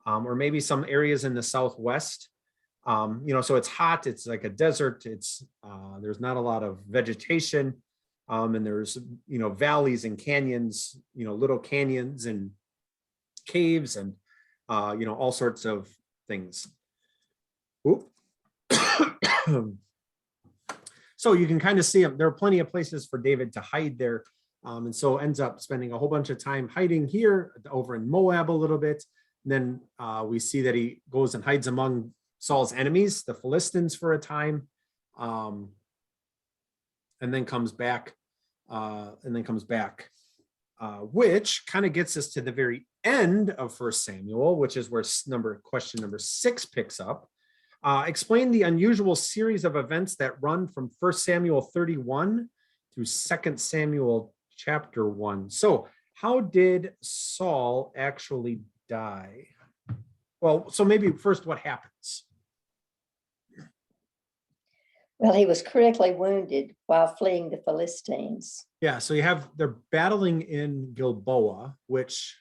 or maybe some areas in the Southwest. So it's hot, it's like a desert, there's not a lot of vegetation, and there's, valleys and canyons, little canyons and caves and, all sorts of things. So you can kind of see them. There are plenty of places for David to hide there. And so ends up spending a whole bunch of time hiding here, over in Moab a little bit. And then we see that he goes and hides among Saul's enemies, the Philistines, for a time, and then comes back, which kind of gets us to the very end of 1 Samuel, which is where question number 6 picks up. Explain the unusual series of events that run from 1 Samuel 31 through 2 Samuel chapter 1. So how did Saul actually die? Well, so maybe first, what happens? Well, he was critically wounded while fleeing the Philistines. Yeah, so they're battling in Gilboa, which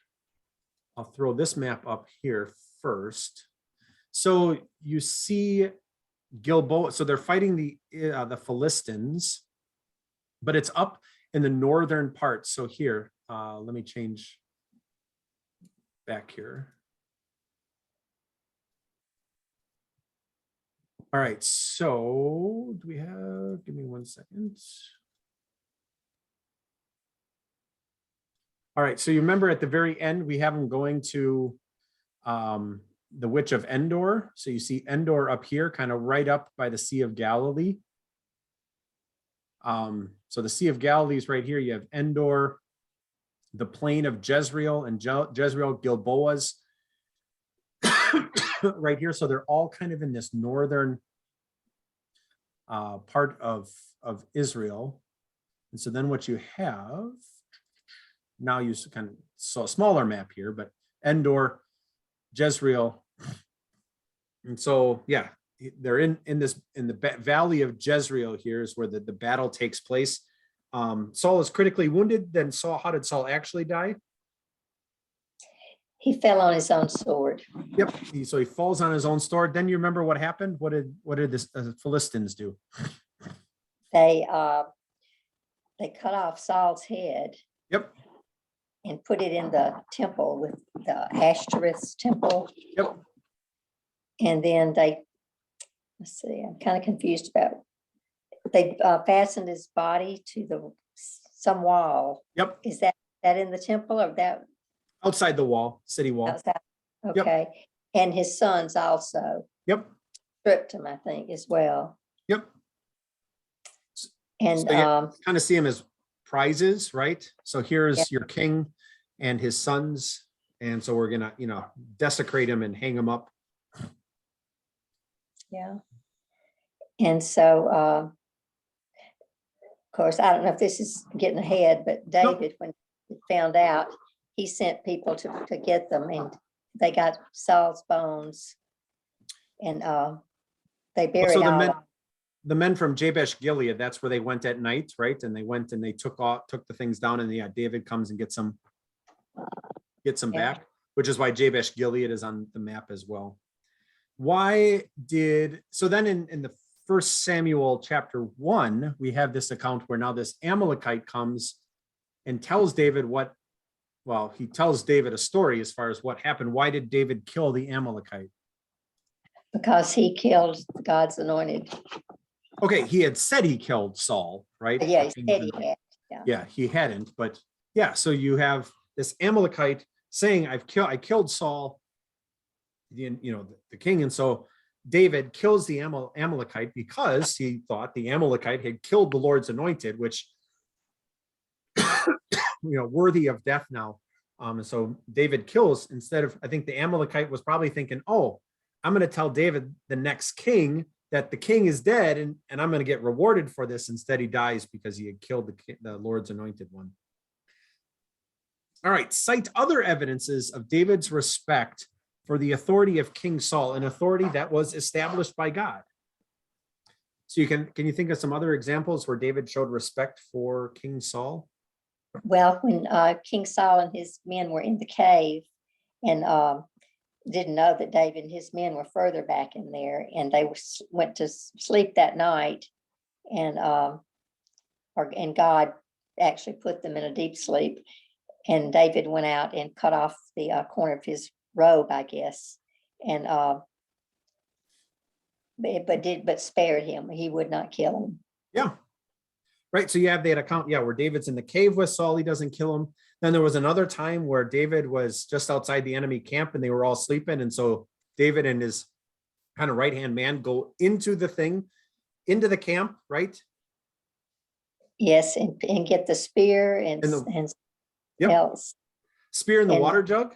I'll throw this map up here first. So you see Gilboa, so they're fighting the Philistines, but it's up in the northern part. So here, let me change back here. All right, so give me 1 second. All right, so you remember at the very end, we have them going to the Witch of Endor. So you see Endor up here, kind of right up by the Sea of Galilee. So the Sea of Galilee is right here. You have Endor, the plain of Jezreel, and Jezreel, Gilboa's right here. So they're all kind of in this northern part of Israel. And so then what you have, now you kind of saw a smaller map here, but Endor, Jezreel. And so, yeah, they're in the valley of Jezreel. Here is where the battle takes place. Saul is critically wounded. Then how did Saul actually die? He fell on his own sword. Yep. So he falls on his own sword. Then you remember what happened? What did the Philistines do? They cut off Saul's head. Yep. And put it in the temple with the Ashtoreth's temple. Yep. And then let's see, I'm kind of confused about it. They fastened his body to some wall. Yep. Is that in the temple or that? Outside the wall, city wall. Outside. Okay. Yep. And his sons also. Yep. Stripped him, I think, as well. Yep. And so kind of see him as prizes, right? So here's your king and his sons. And so we're gonna, desecrate him and hang him up. Yeah. And so, of course, I don't know if this is getting ahead, but David, when he found out, he sent people to get them, and they got Saul's bones, and they buried the men from Jabesh Gilead, that's where they went at night, right? And they went and they took the things down, and David comes and gets them back, which is why Jabesh Gilead is on the map as well. So then in the 1 Samuel chapter 1, we have this account where now this Amalekite comes and tells David he tells David a story as far as what happened. Why did David kill the Amalekite? Because he killed God's anointed. Okay, he had said he killed Saul, right? Yeah, he said he had. Yeah, he hadn't, but yeah, so you have this Amalekite saying, I killed Saul, the king. And so David kills the Amalekite because he thought the Amalekite had killed the Lord's anointed, which, worthy of death now. And so David kills, instead of, I think the Amalekite was probably thinking, oh, I'm going to tell David, the next king, that the king is dead, and I'm going to get rewarded for this. Instead, he dies because he had killed the Lord's anointed one. All right, cite other evidences of David's respect for the authority of King Saul, an authority that was established by God. So can you think of some other examples where David showed respect for King Saul? Well, when King Saul and his men were in the cave and didn't know that David and his men were further back in there, and they went to sleep that night, and God actually put them in a deep sleep, and David went out and cut off the corner of his robe, I guess, and but spared him. He would not kill him. Yeah. Right. So you have that account, where David's in the cave with Saul, he doesn't kill him. Then there was another time where David was just outside the enemy camp and they were all sleeping. And so David and his kind of right-hand man go into the camp, right? Yes, and get the spear and yep. else. Spear in the water jug.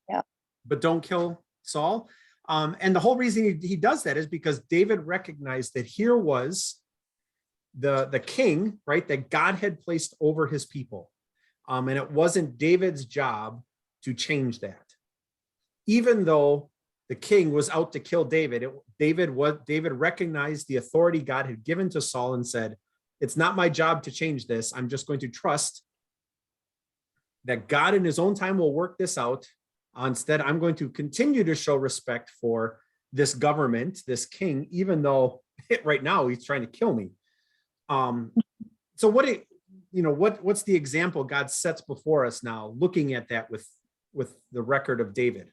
Yeah. But don't kill Saul. And the whole reason he does that is because David recognized that here was the king, right, that God had placed over his people. And it wasn't David's job to change that. Even though the king was out to kill David, David recognized the authority God had given to Saul and said, it's not my job to change this. I'm just going to trust that God in his own time will work this out. Instead, I'm going to continue to show respect for this government, this king, even though right now he's trying to kill me. So what's the example God sets before us now, looking at that with the record of David?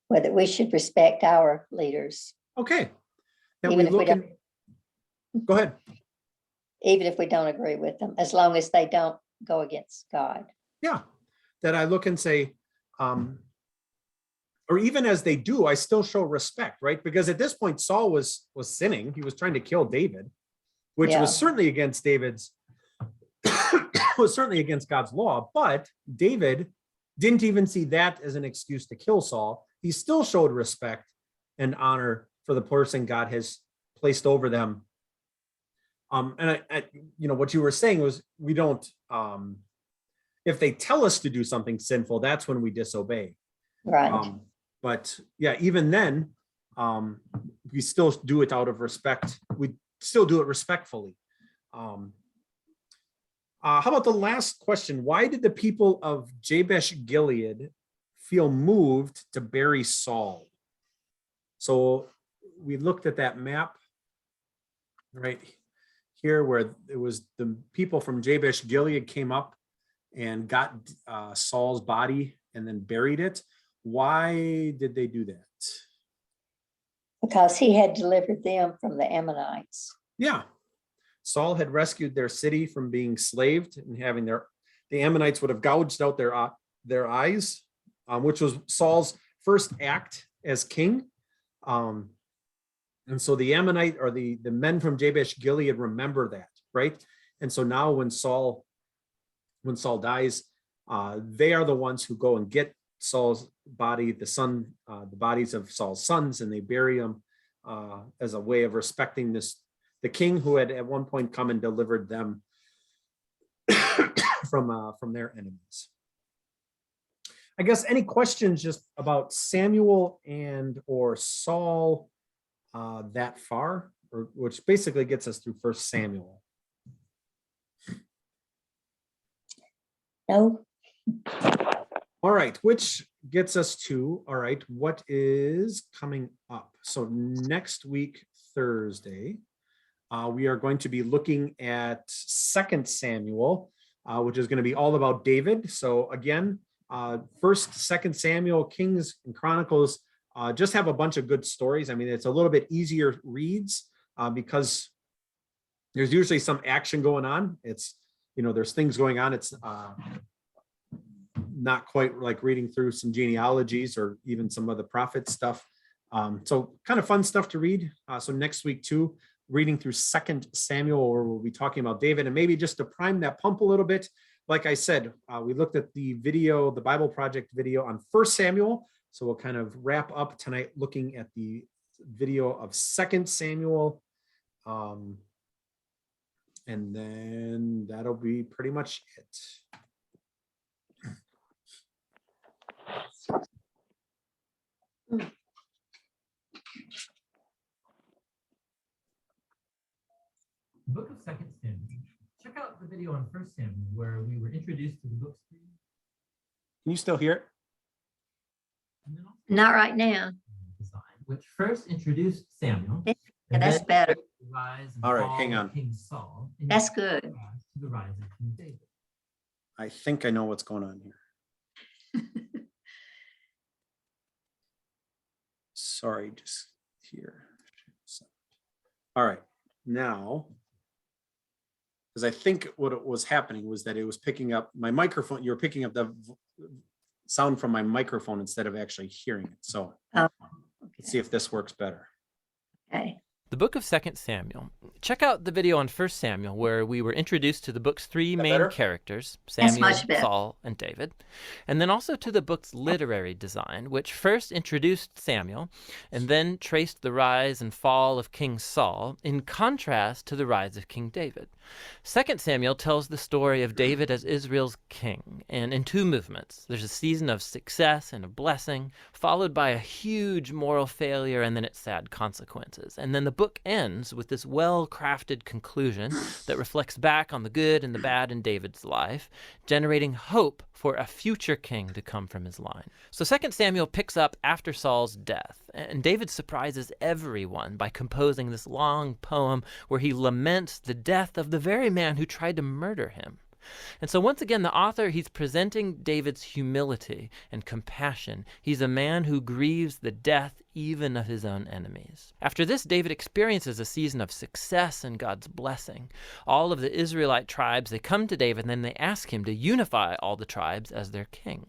Well, that we should respect our leaders. Okay. Go ahead. Even if we don't agree with them, as long as they don't go against God. Yeah. That I look and say, or even as they do, I still show respect, right? Because at this point, Saul was sinning. He was trying to kill David, which was certainly against was certainly against God's law. But David didn't even see that as an excuse to kill Saul. He still showed respect and honor for the person God has placed over them. And I what you were saying was, we don't, if they tell us to do something sinful, that's when we disobey. Right. But yeah, even then, we still do it out of respect. We still do it respectfully. How about the last question? Why did the people of Jabesh Gilead feel moved to bury Saul? So we looked at that map right here, where it was the people from Jabesh Gilead came up and got Saul's body and then buried it. Why did they do that? Because he had delivered them from the Ammonites. Yeah. Saul had rescued their city from being slaved and having the Ammonites would have gouged out their eyes, which was Saul's first act as king. And so the Ammonite, or the men from Jabesh Gilead, remember that, right? And so now when Saul dies, they are the ones who go and get Saul's body, the bodies of Saul's sons, and they bury them as a way of respecting the king who had at one point come and delivered them from their enemies. I guess any questions just about Samuel or Saul that far, or which basically gets us through 1 Samuel? No. All right, which gets us to, all right, what is coming up? So next week, Thursday, we are going to be looking at 2 Samuel, which is going to be all about David. So again, 1st, 2nd Samuel, Kings and Chronicles just have a bunch of good stories. I mean, it's a little bit easier reads because there's usually some action going on. It's, there's things going on. It's not quite like reading through some genealogies or even some of the prophet stuff. So kind of fun stuff to read. So next week too, reading through 2 Samuel, where we'll be talking about David, and maybe just to prime that pump a little bit. Like I said, we looked at the video, the Bible Project video on 1 Samuel. So we'll kind of wrap up tonight looking at the video of 2 Samuel. And then that'll be pretty much it. The book of 2 Samuel. Check out the video on 1 Samuel where we were introduced to the book's three. Can you still hear it? And then also Not right now. design, which first introduced Samuel. Yeah, and that's then better. the rise and All right, fall hang of on. King Saul. And That's to good. the rise of King David. I think I know what's going on here. Sorry, just here. All right, now, because I think what was happening was that it was picking up my microphone. You were picking up the sound from my microphone instead of actually hearing it. So Oh, let's see if this works better. Okay. The book of 2 Samuel. Check out the video on 1 Samuel where we were introduced to the book's three That main better? characters, That's Samuel, much better. Saul, and David. And then also to the book's literary design, which first introduced Samuel and then traced the rise and fall of King Saul in contrast to the rise of King David. 2 Samuel tells the story of David as Israel's king, and in two movements. There's a season of success and of blessing, followed by a huge moral failure and then its sad consequences. And then the book ends with this well-crafted conclusion that reflects back on the good and the bad in David's life, generating hope for a future king to come from his line. So 2 Samuel picks up after Saul's death, and David surprises everyone by composing this long poem where he laments the death of the very man who tried to murder him. And so once again, the author, he's presenting David's humility and compassion. He's a man who grieves the death even of his own enemies. After this, David experiences a season of success and God's blessing. All of the Israelite tribes, they come to David and then they ask him to unify all the tribes as their king.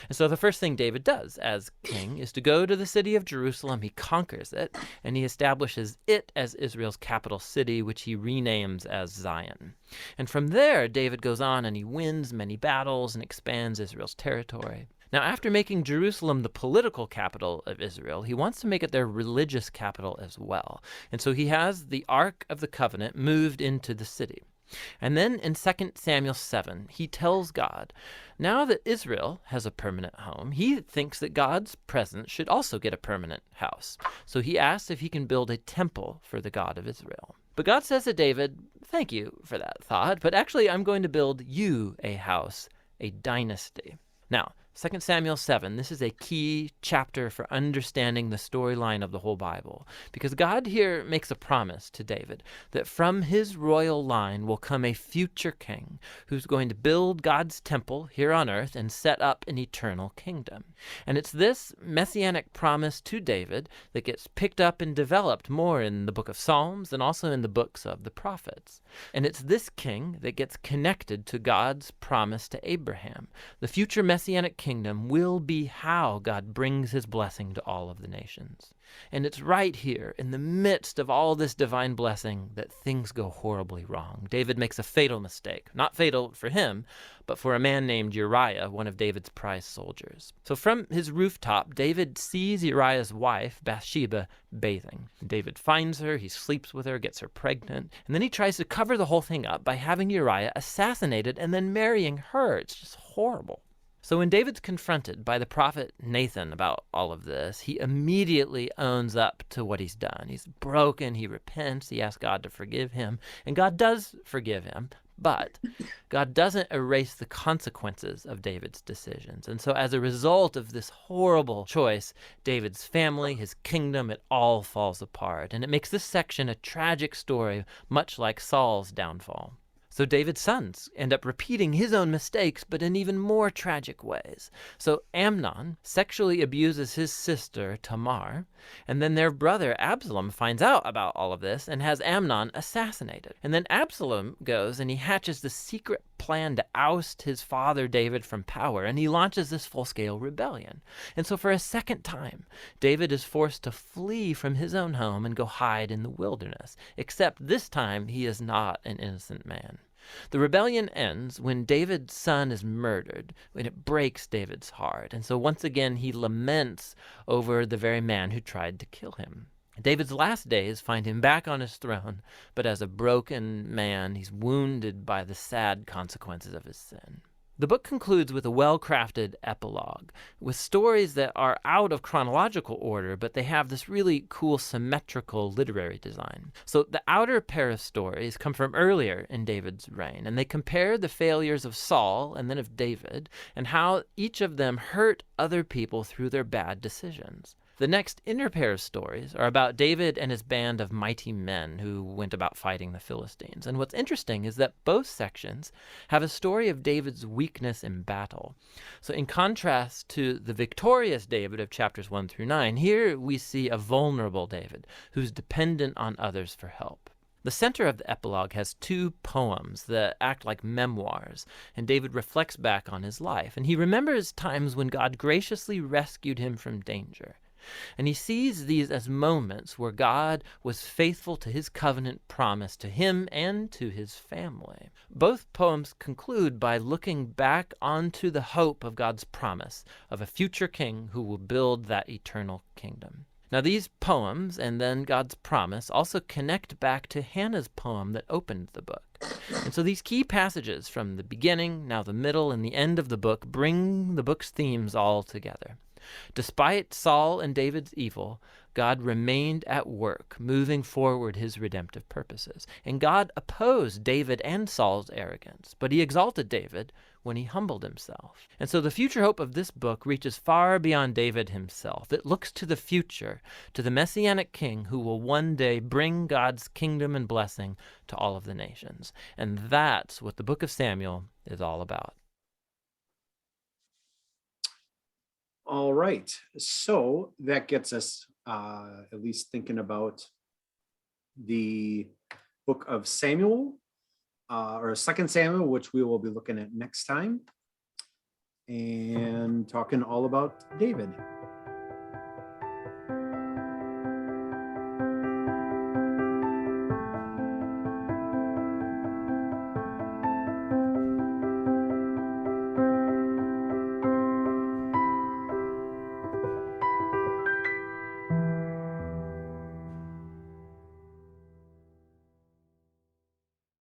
And so the first thing David does as king is to go to the city of Jerusalem. He conquers it, and he establishes it as Israel's capital city, which he renames as Zion. And from there, David goes on and he wins many battles and expands Israel's territory. Now, after making Jerusalem the political capital of Israel, he wants to make it their religious capital as well. And so he has the Ark of the Covenant moved into the city. And then in 2 Samuel 7, he tells God, now that Israel has a permanent home, he thinks that God's presence should also get a permanent house. So he asks if he can build a temple for the God of Israel. But God says to David, thank you for that thought, but actually I'm going to build you a house, a dynasty. Now, 2 Samuel 7, this is a key chapter for understanding the storyline of the whole Bible, because God here makes a promise to David that from his royal line will come a future king who's going to build God's temple here on earth and set up an eternal kingdom. And it's this messianic promise to David that gets picked up and developed more in the book of Psalms and also in the books of the prophets. And it's this king that gets connected to God's promise to Abraham. The future messianic kingdom will be how God brings his blessing to all of the nations. And it's right here, in the midst of all this divine blessing, that things go horribly wrong. David makes a fatal mistake. Not fatal for him, but for a man named Uriah, one of David's prize soldiers. So from his rooftop, David sees Uriah's wife, Bathsheba, bathing. David finds her, he sleeps with her, gets her pregnant, and then he tries to cover the whole thing up by having Uriah assassinated and then marrying her. It's just horrible. So when David's confronted by the prophet Nathan about all of this, he immediately owns up to what he's done. He's broken, he repents, he asks God to forgive him, and God does forgive him, but God doesn't erase the consequences of David's decisions. And so as a result of this horrible choice, David's family, his kingdom, it all falls apart. And it makes this section a tragic story, much like Saul's downfall. So David's sons end up repeating his own mistakes, but in even more tragic ways. So Amnon sexually abuses his sister Tamar, and then their brother Absalom finds out about all of this and has Amnon assassinated. And then Absalom goes and he hatches the secret plan to oust his father David from power, and he launches this full-scale rebellion. And so for a second time, David is forced to flee from his own home and go hide in the wilderness, except this time he is not an innocent man. The rebellion ends when David's son is murdered, when it breaks David's heart. And so once again, he laments over the very man who tried to kill him. David's last days find him back on his throne, but as a broken man, he's wounded by the sad consequences of his sin. The book concludes with a well-crafted epilogue, with stories that are out of chronological order, but they have this really cool symmetrical literary design. So the outer pair of stories come from earlier in David's reign, and they compare the failures of Saul and then of David, and how each of them hurt other people through their bad decisions. The next inner pair of stories are about David and his band of mighty men who went about fighting the Philistines. And what's interesting is that both sections have a story of David's weakness in battle. So in contrast to the victorious David of chapters 1 through 9, here we see a vulnerable David who's dependent on others for help. The center of the epilogue has two poems that act like memoirs, and David reflects back on his life. And he remembers times when God graciously rescued him from danger. And he sees these as moments where God was faithful to his covenant promise to him and to his family. Both poems conclude by looking back onto the hope of God's promise of a future king who will build that eternal kingdom. Now these poems and then God's promise also connect back to Hannah's poem that opened the book. And so these key passages from the beginning, now the middle, and the end of the book bring the book's themes all together. Despite Saul and David's evil, God remained at work, moving forward his redemptive purposes. And God opposed David and Saul's arrogance, but he exalted David when he humbled himself. And so the future hope of this book reaches far beyond David himself. It looks to the future, to the Messianic king who will one day bring God's kingdom and blessing to all of the nations. And that's what the book of Samuel is all about. All right, so that gets us at least thinking about the book of Samuel, or 2 Samuel, which we will be looking at next time, and talking all about David.